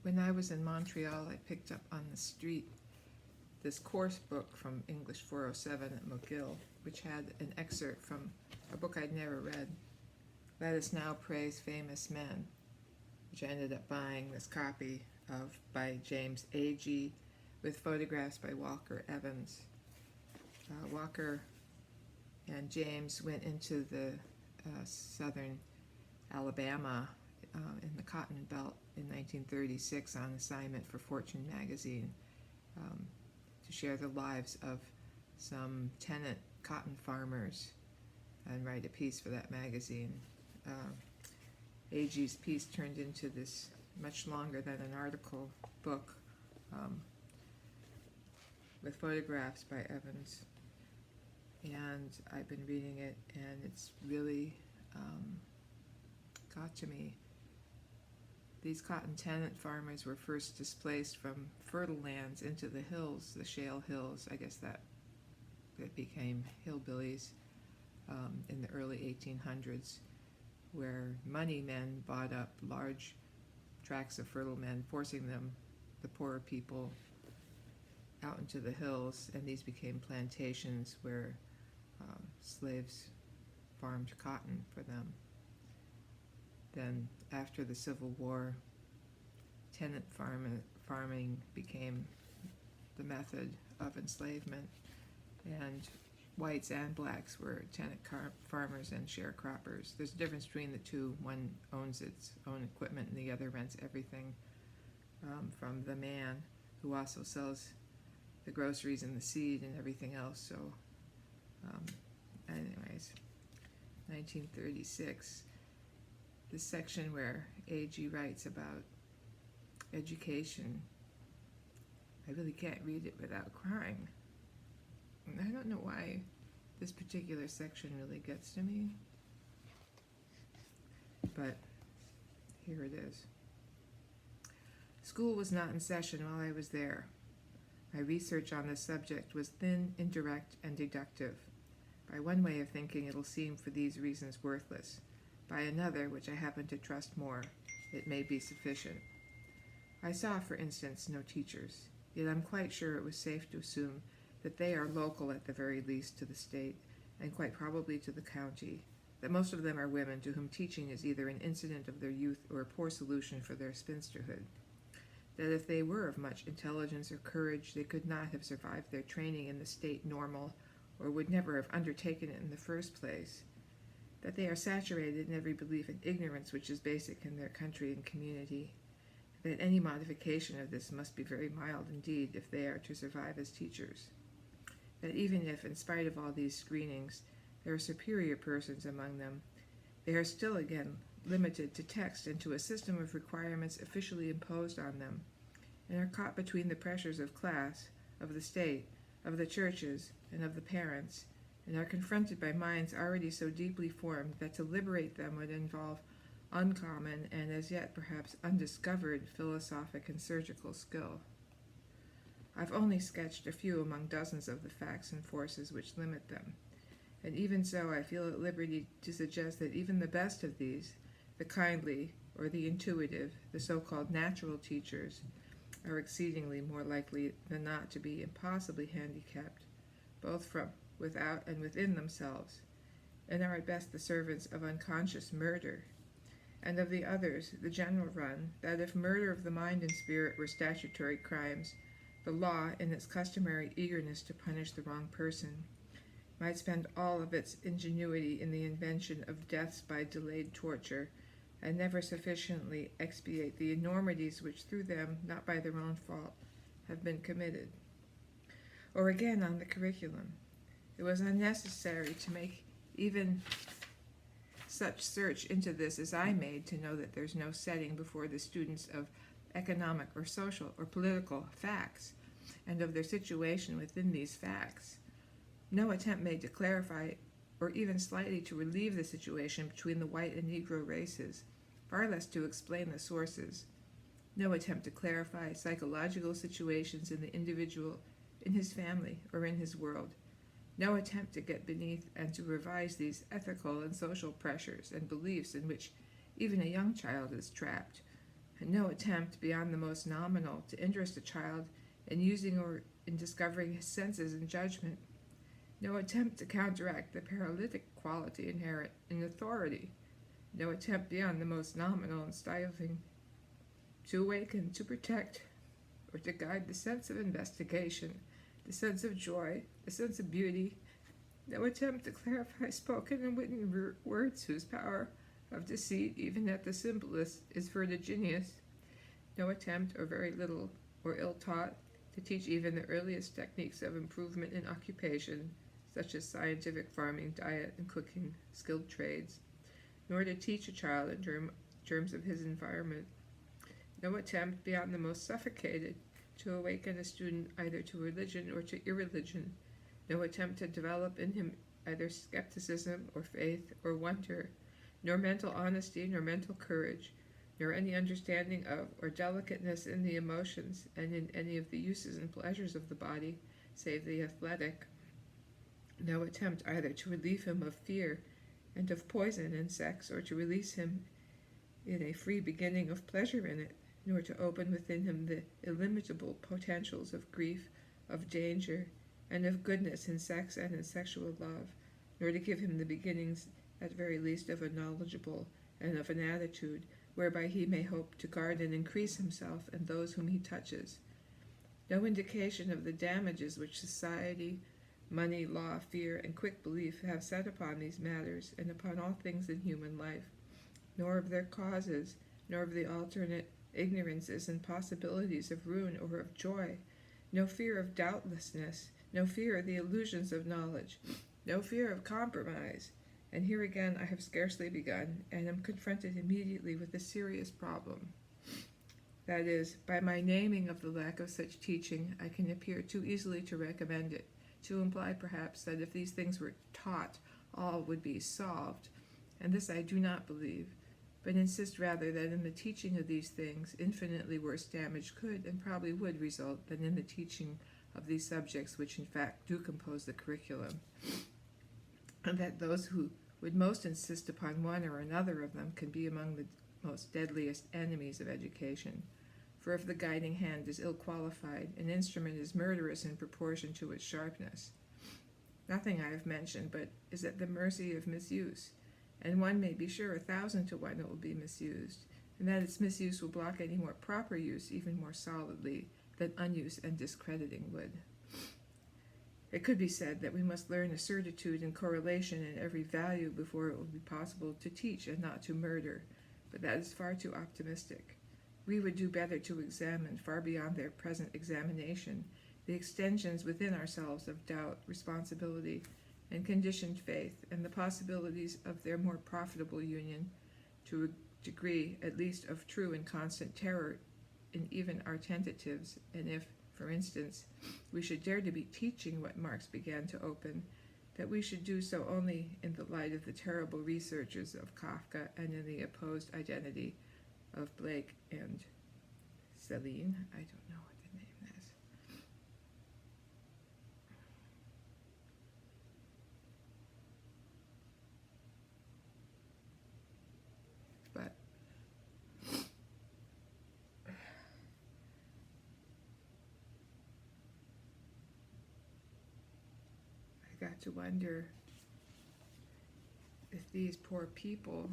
When I was in Montreal, I picked up on the street this course book from English 407 at McGill, which had an excerpt from a book I'd never read, Let Us Now Praise Famous Men, which I ended up buying this copy of by James Agee with photographs by Walker Evans. Walker and James went into the southern Alabama in the Cotton Belt in 1936 on assignment for Fortune magazine to share the lives of some tenant cotton farmers and write a piece for that magazine. Agee's piece turned into this much longer than an article book with photographs by Evans, and I've been reading it, and it's really got to me. These cotton tenant farmers were first displaced from fertile lands into the hills, the shale hills. I guess that became hillbillies in the early 1800s, where money men bought up large tracts of fertile land, forcing them, the poorer people, out into the hills, and these became plantations where slaves farmed cotton for them. Then, after the Civil War, tenant farming became the method of enslavement, and whites and blacks were tenant farmers and sharecroppers. There's a difference between the two. One owns its own equipment, and the other rents everything from the man, who also sells the groceries and the seed and everything else. So, anyways, 1936. This section where Agee writes about education, I really can't read it without crying. And I don't know why this particular section really gets to me, but here it is. School was not in session while I was there. My research on this subject was thin, indirect, and deductive. By one way of thinking, it'll seem for these reasons worthless. By another, which I happen to trust more, it may be sufficient. I saw, for instance, no teachers, yet I'm quite sure it was safe to assume that they are local at the very least to the state, and quite probably to the county, that most of them are women to whom teaching is either an incident of their youth or a poor solution for their spinsterhood, that if they were of much intelligence or courage, they could not have survived their training in the state normal, or would never have undertaken it in the first place, that they are saturated in every belief in ignorance which is basic in their country and community, that any modification of this must be very mild indeed if they are to survive as teachers, that even if, in spite of all these screenings, there are superior persons among them, they are still again limited to text and to a system of requirements officially imposed on them, and are caught between the pressures of class, of the state, of the churches, and of the parents, and are confronted by minds already so deeply formed that to liberate them would involve uncommon and as yet perhaps undiscovered philosophic and surgical skill. I've only sketched a few among dozens of the facts and forces which limit them, and even so I feel at liberty to suggest that even the best of these, the kindly or the intuitive, the so-called natural teachers, are exceedingly more likely than not to be impossibly handicapped, both from without and within themselves, and are at best the servants of unconscious murder, and of the others, the general run, that if murder of the mind and spirit were statutory crimes, the law, in its customary eagerness to punish the wrong person, might spend all of its ingenuity in the invention of deaths by delayed torture, and never sufficiently expiate the enormities which through them, not by their own fault, have been committed. Or again on the curriculum, it was unnecessary to make even such search into this as I made to know that there's no setting before the students of economic or social or political facts, and of their situation within these facts. No attempt made to clarify or even slightly to relieve the situation between the white and Negro races, far less to explain the sources. No attempt to clarify psychological situations in the individual, in his family, or in his world. No attempt to get beneath and to revise these ethical and social pressures and beliefs in which even a young child is trapped, and no attempt beyond the most nominal to interest a child in using or in discovering his senses and judgment. No attempt to counteract the paralytic quality inherent in authority. No attempt beyond the most nominal and stifling to awaken, to protect, or to guide the sense of investigation, the sense of joy, the sense of beauty. No attempt to clarify spoken and written words whose power of deceit, even at the simplest, is vertiginous. No attempt, or very little, or ill-taught, to teach even the earliest techniques of improvement in occupation, such as scientific farming, diet, and cooking, skilled trades, nor to teach a child in terms of his environment. No attempt beyond the most suffocated to awaken a student either to religion or to irreligion. No attempt to develop in him either skepticism or faith or wonder, nor mental honesty nor mental courage, nor any understanding of or delicateness in the emotions and in any of the uses and pleasures of the body, save the athletic. No attempt either to relieve him of fear and of poison and sex, or to release him in a free beginning of pleasure in it, nor to open within him the illimitable potentials of grief, of danger, and of goodness in sex and in sexual love, nor to give him the beginnings, at very least, of a knowledgeable and of an attitude whereby he may hope to guard and increase himself and those whom he touches. No indication of the damages which society, money, law, fear, and quick belief have set upon these matters and upon all things in human life, nor of their causes, nor of the alternate ignorances and possibilities of ruin or of joy, no fear of doubtlessness, no fear of the illusions of knowledge, no fear of compromise. And here again I have scarcely begun, and am confronted immediately with a serious problem. That is, by my naming of the lack of such teaching, I can appear too easily to recommend it, to imply perhaps that if these things were taught, all would be solved, and this I do not believe, but insist rather that in the teaching of these things infinitely worse damage could and probably would result than in the teaching of these subjects which in fact do compose the curriculum, and that those who would most insist upon one or another of them can be among the most deadliest enemies of education. For if the guiding hand is ill-qualified, an instrument is murderous in proportion to its sharpness. Nothing I have mentioned but is at the mercy of misuse, and one may be sure 1,000 to 1 it will be misused, and that its misuse will block any more proper use even more solidly than unuse and discrediting would. It could be said that we must learn a certitude and correlation in every value before it will be possible to teach and not to murder, but that is far too optimistic. We would do better to examine, far beyond their present examination, the extensions within ourselves of doubt, responsibility, and conditioned faith, and the possibilities of their more profitable union, to a degree at least of true and constant terror in even our tentatives, and if, for instance, we should dare to be teaching what Marx began to open, that we should do so only in the light of the terrible researches of Kafka and in the opposed identity of Blake and Celine. I don't know what the name is. But I got to wonder if these poor people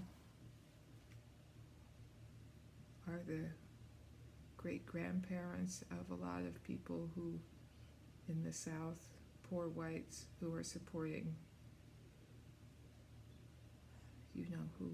are the great-grandparents of a lot of people who, in the South, poor whites who are supporting, you know who.